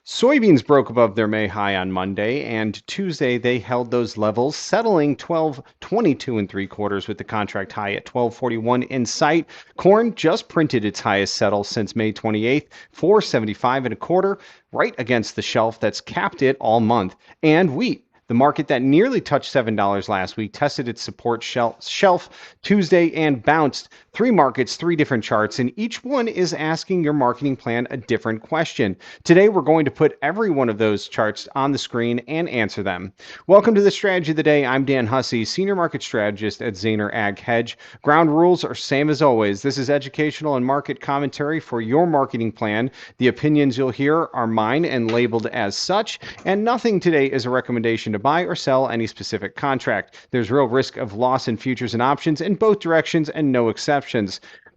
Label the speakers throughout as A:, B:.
A: Soybeans broke above their May high on Monday, and Tuesday they held those levels, settling 12.22 and three quarters with the contract high at 12.41 in sight. Corn just printed its highest settle since May 28th, 4.75 and a quarter, right against the shelf that's capped it all month. And wheat, the market that nearly touched $7 last week, tested its support shelf Tuesday and bounced. Three markets, three different charts, and each one is asking your marketing plan a different question. Today, we're going to put every one of those charts on the screen and answer them. Welcome to the Strategy of the Day. I'm Dan Hussey, Senior Market Strategist at Zaner Ag Hedge. Ground rules are same as always. This is educational and market commentary for your marketing plan. The opinions you'll hear are mine and labeled as such, and nothing today is a recommendation to buy or sell any specific contract. There's real risk of loss in futures and options in both directions and no exceptions.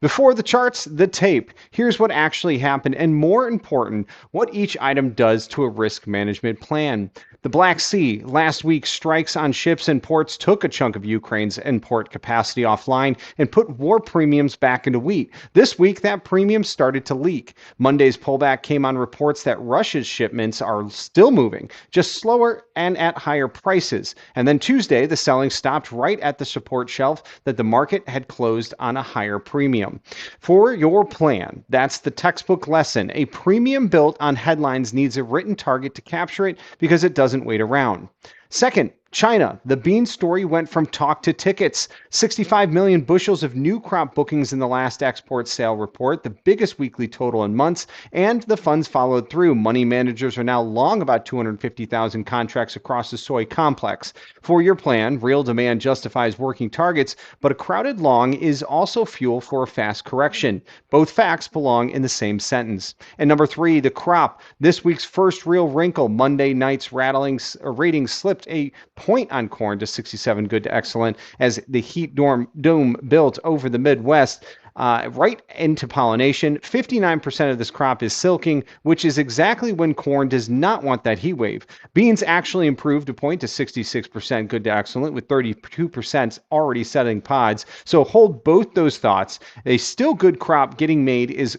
A: Before the charts, the tape. Here's what actually happened, and more important, what each item does to a risk management plan. The Black Sea, last week, strikes on ships and ports took a chunk of Ukraine's import capacity offline and put war premiums back into wheat. This week, that premium started to leak. Monday's pullback came on reports that Russia's shipments are still moving, just slower and at higher prices. And then Tuesday, the selling stopped right at the support shelf that the market had closed on a higher premium. For your plan, that's the textbook lesson. A premium built on headlines needs a written target to capture it because it doesn't wait around. Second, China. The bean story went from talk to tickets. 65 million bushels of new crop bookings in the last export sale report, the biggest weekly total in months, and the funds followed through. Money managers are now long about 250,000 contracts across the soy complex. For your plan, real demand justifies working targets, but a crowded long is also fuel for a fast correction. Both facts belong in the same sentence. And number three, the crop. This week's first real wrinkle. Monday night's ratings slipped a point on corn to 67 good to excellent as the heat dome built over the Midwest. Right into pollination. 59% of this crop is silking, which is exactly when corn does not want that heat wave. Beans actually improved a point to 66% good to excellent, with 32% already setting pods. So hold both those thoughts. A still good crop getting made is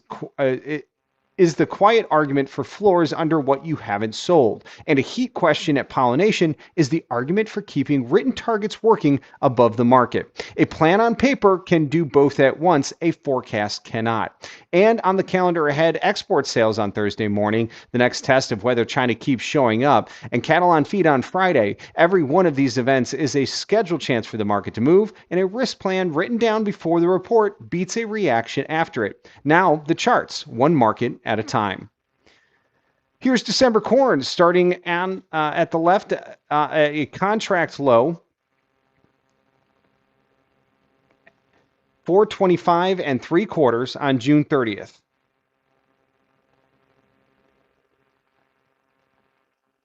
A: the quiet argument for floors under what you haven't sold. And a heat question at pollination is the argument for keeping written targets working above the market. A plan on paper can do both at once, a forecast cannot. And on the calendar ahead, export sales on Thursday morning, the next test of whether China keeps showing up, and cattle on feed on Friday. Every one of these events is a scheduled chance for the market to move, and a risk plan written down before the report beats a reaction after it. Now, the charts, one market at a time. Here's December corn starting at the left, a contract low, 425 and three quarters on June 30th.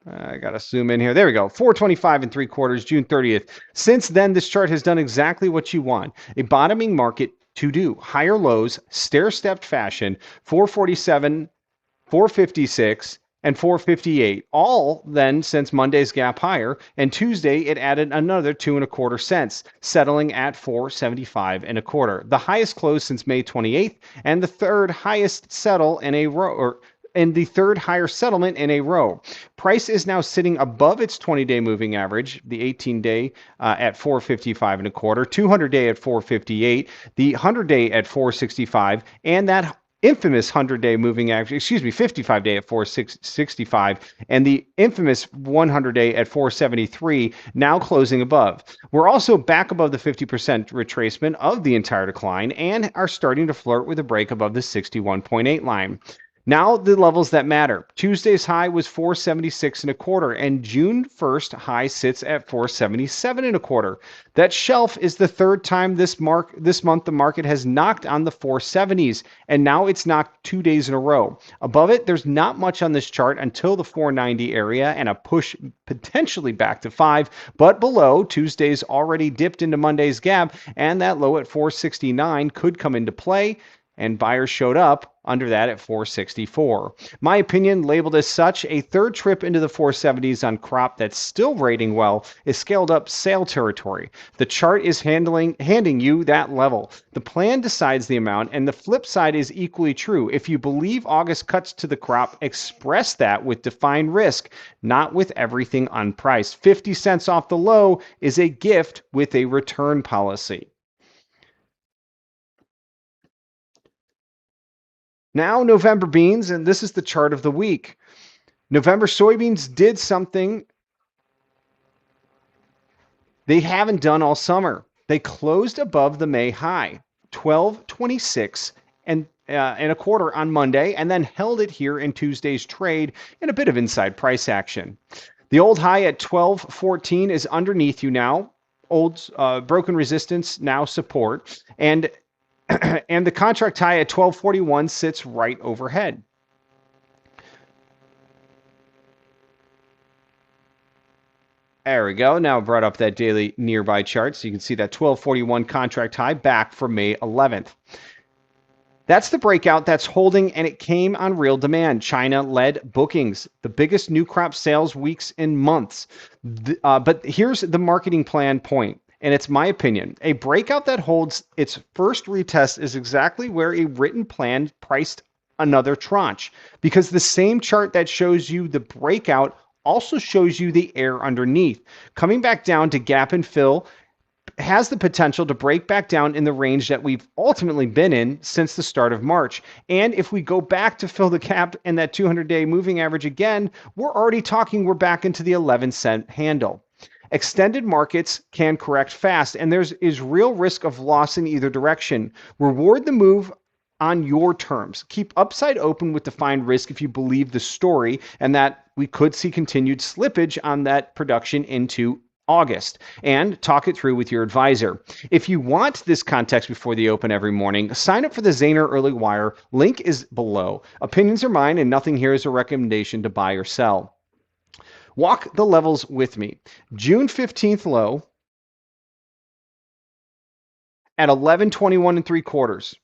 A: I got to zoom in here. There we go. 425 and three quarters, June 30th. Since then, this chart has done exactly what you want. A bottoming market to do. Higher lows, stair-stepped fashion, 447, 456, and 458. All then since Monday's gap higher, and Tuesday it added another 2.25 cents, settling at 475 and a quarter. The highest close since May 28th, and the third highest settle in a row, and the third higher settlement in a row. Price is now sitting above its 20-day moving average, the 18-day at 455 and a quarter, 200-day at 458, the 100-day at 465, and that infamous 100-day moving average, 55-day at 465, and the infamous 100-day at 473, now closing above. We're also back above the 50% retracement of the entire decline and are starting to flirt with a break above the 61.8 line. Now the levels that matter. Tuesday's high was 476 and a quarter, and June 1st high sits at 477 and a quarter. That shelf is the third time this month the market has knocked on the 470s, and now it's knocked 2 days in a row. Above it, there's not much on this chart until the 490 area and a push potentially back to 5, but below, Tuesday's already dipped into Monday's gap, and that low at 469 could come into play. and buyers showed up under that at 464. My opinion, labeled as such, a third trip into the 470s on crop that's still rating well is scaled up sale territory. The chart is handing you that level. The plan decides the amount, and the flip side is equally true. If you believe August cuts to the crop, express that with defined risk, not with everything unpriced. 50 cents off the low is a gift with a return policy. Now, November beans, and this is the chart of the week. November soybeans did something they haven't done all summer. They closed above the May high, 12.26 and a quarter on Monday, and then held it here in Tuesday's trade in a bit of inside price action. The old high at 12.14 is underneath you now. Old broken resistance, now support, and and the contract high at 12.41 sits right overhead. There we go. Now I brought up that daily nearby chart so you can see that 12.41 contract high back for May 11th. That's the breakout that's holding, and it came on real demand. China-led bookings, the biggest new crop sales weeks in months. But here's the marketing plan point, and it's my opinion. A breakout that holds its first retest is exactly where a written plan priced another tranche, because the same chart that shows you the breakout also shows you the air underneath. Coming back down to gap and fill has the potential to break back down in the range that we've ultimately been in since the start of March. And if we go back to fill the gap in that 200-day moving average again, we're already talking we're back into the 11-cent handle. Extended markets can correct fast, and there is real risk of loss in either direction. Reward the move on your terms. Keep upside open with defined risk if you believe the story and that we could see continued slippage on that production into August, and talk it through with your advisor. If you want this context before the open every morning, sign up for the Zaner Early Wire. Link is below. Opinions are mine, and nothing here is a recommendation to buy or sell. Walk the levels with me. June 15th low at 11.21 and 3/4.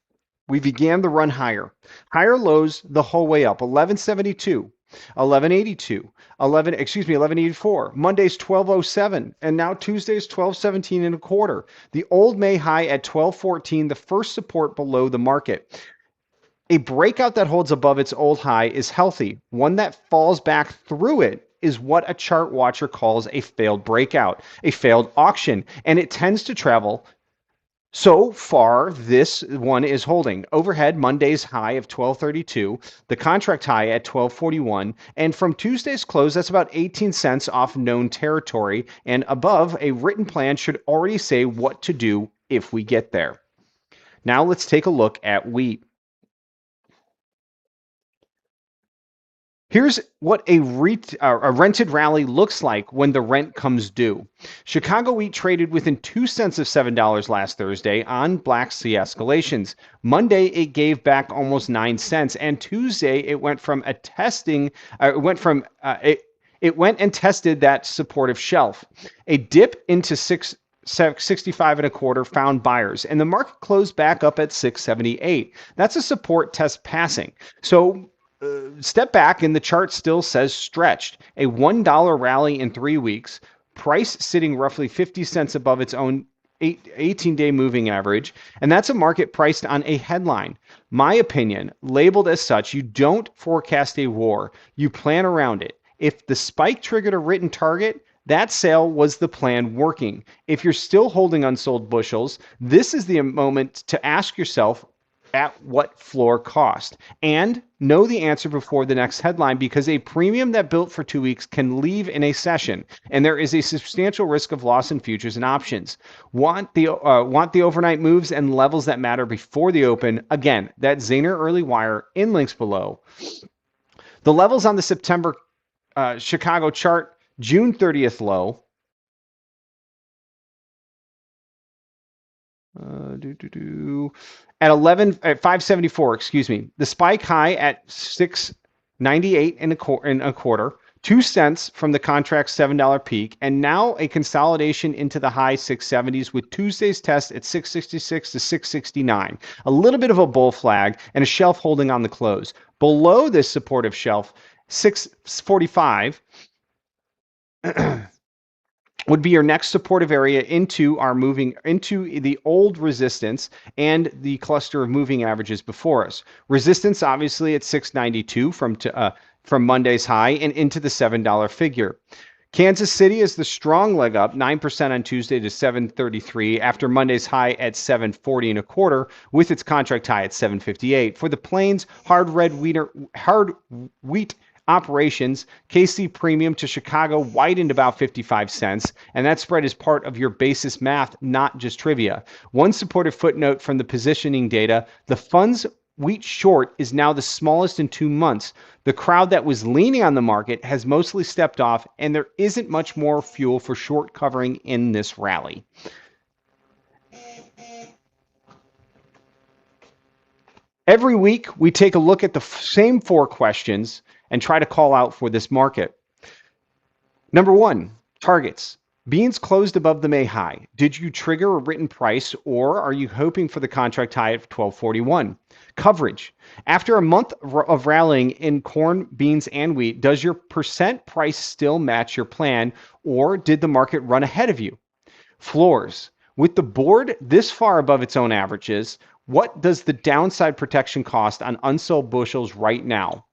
A: We began the run higher. Higher lows the whole way up. 11.72. 1182, 1184. Monday's 1207, and now Tuesday's 1217 and a quarter. The old May high at 1214, the first support below the market. A breakout that holds above its old high is healthy. One that falls back through it is what a chart watcher calls a failed breakout, a failed auction, and it tends to travel. So far, this one is holding. Overhead, Monday's high of 1232, the contract high at 1241, and from Tuesday's close, that's about 18 cents off known territory, and above, a written plan should already say what to do if we get there. Now let's take a look at wheat. Here's what a rented rally looks like when the rent comes due. Chicago wheat traded within 2 cents of $7 last Thursday on Black Sea escalations. Monday, it gave back almost 9 cents, and Tuesday, it went and tested that supportive shelf. A dip into 65 and a quarter found buyers, and the market closed back up at 678. That's a support test passing. So step back, and the chart still says stretched. A $1 rally in 3 weeks, price sitting roughly 50 cents above its own 18-day moving average, and that's a market priced on a headline. My opinion, labeled as such, you don't forecast a war, you plan around it. If the spike triggered a written target, that sale was the plan working. If you're still holding unsold bushels, this is the moment to ask yourself, at what floor cost, and know the answer before the next headline, because a premium that built for 2 weeks can leave in a session, and there is a substantial risk of loss in futures and options. Want the overnight moves and levels that matter before the open? Again, that Zaner Early Wire in links below. The levels on the September Chicago chart: June 30th low. At 574, excuse me. The spike high at 698 and a quarter. 2 cents from the contract $7 peak, and now a consolidation into the high 670s with Tuesday's test at 666 to 669. A little bit of a bull flag and a shelf holding on the close. Below this supportive shelf, 645 would be your next supportive area into our moving into the old resistance and the cluster of moving averages before us. Resistance obviously at 692 from Monday's high and into the $7 figure. Kansas City is the strong leg up, 9% on Tuesday to 733 after Monday's high at 740 and a quarter with its contract high at 758. For the Plains hard wheat operations, KC premium to Chicago widened about 55 cents, and that spread is part of your basis math, not just trivia. One supportive footnote from the positioning data, the funds wheat short is now the smallest in 2 months. The crowd that was leaning on the market has mostly stepped off, and there isn't much more fuel for short covering in this rally. Every week, we take a look at the same 4 questions and try to call out for this market. Number 1, targets. Beans closed above the May high. Did you trigger a written price, or are you hoping for the contract high at 1241? Coverage. After a month of rallying in corn, beans, and wheat, does your percent price still match your plan, or did the market run ahead of you? Floors. With the board this far above its own averages, what does the downside protection cost on unsold bushels right now?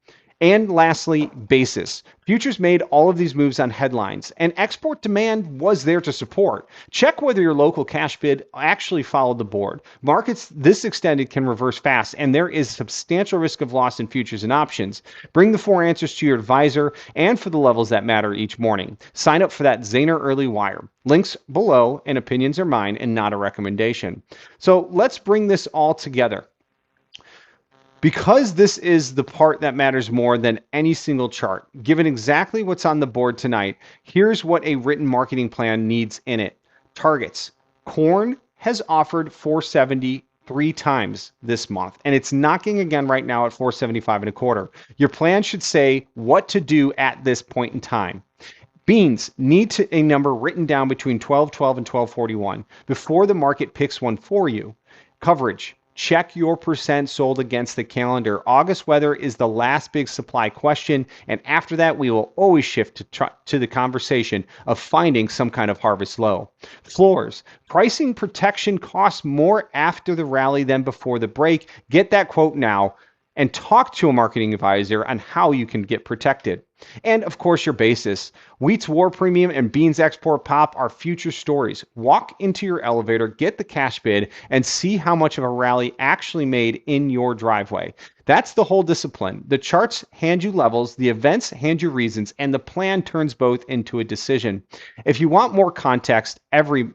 A: And lastly, basis. Futures made all of these moves on headlines, and export demand was there to support. Check whether your local cash bid actually followed the board. Markets this extended can reverse fast, and there is substantial risk of loss in futures and options. Bring the 4 answers to your advisor and for the levels that matter each morning. Sign up for that Zaner Early Wire. Links below, and opinions are mine and not a recommendation. So let's bring this all together. Because this is the part that matters more than any single chart, given exactly what's on the board tonight, here's what a written marketing plan needs in it. Targets. Corn has offered 470 3 times this month, and it's knocking again right now at 475 and a quarter. Your plan should say what to do at this point in time. Beans need a number written down between 1212 and 1241 before the market picks one for you. Coverage. Check your percent sold against the calendar. August weather is the last big supply question, and after that, we will always shift to the conversation of finding some kind of harvest low. Floors. Pricing protection costs more after the rally than before the break. Get that quote now and talk to a marketing advisor on how you can get protected. And of course, your basis. Wheat's war premium and beans export pop are future stories. Walk into your elevator, get the cash bid, and see how much of a rally actually made in your driveway. That's the whole discipline. The charts hand you levels, the events hand you reasons, and the plan turns both into a decision. If you want more context every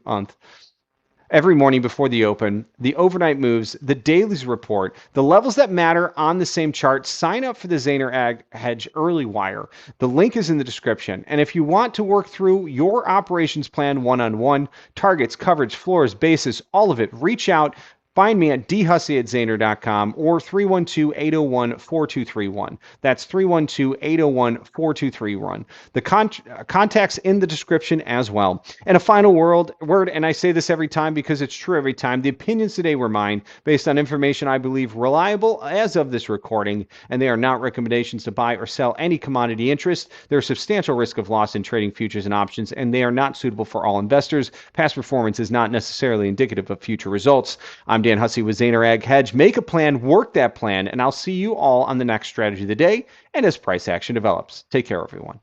A: morning before the open, the overnight moves, the dailies report, the levels that matter on the same chart, sign up for the Zaner Ag Hedge Early Wire. The link is in the description. And if you want to work through your operations plan one-on-one, targets, coverage, floors, basis, all of it, reach out. Find me at dhussey@zaner.com or 312-801-4231. That's 312-801-4231. The contact's in the description as well. And a final word, and I say this every time because it's true every time, the opinions today were mine based on information I believe reliable as of this recording, and they are not recommendations to buy or sell any commodity interest. There's substantial risk of loss in trading futures and options, and they are not suitable for all investors. Past performance is not necessarily indicative of future results. I'm Dan Hussey with Zaner Ag Hedge. Make a plan, work that plan, and I'll see you all on the next strategy of the day and as price action develops. Take care, everyone.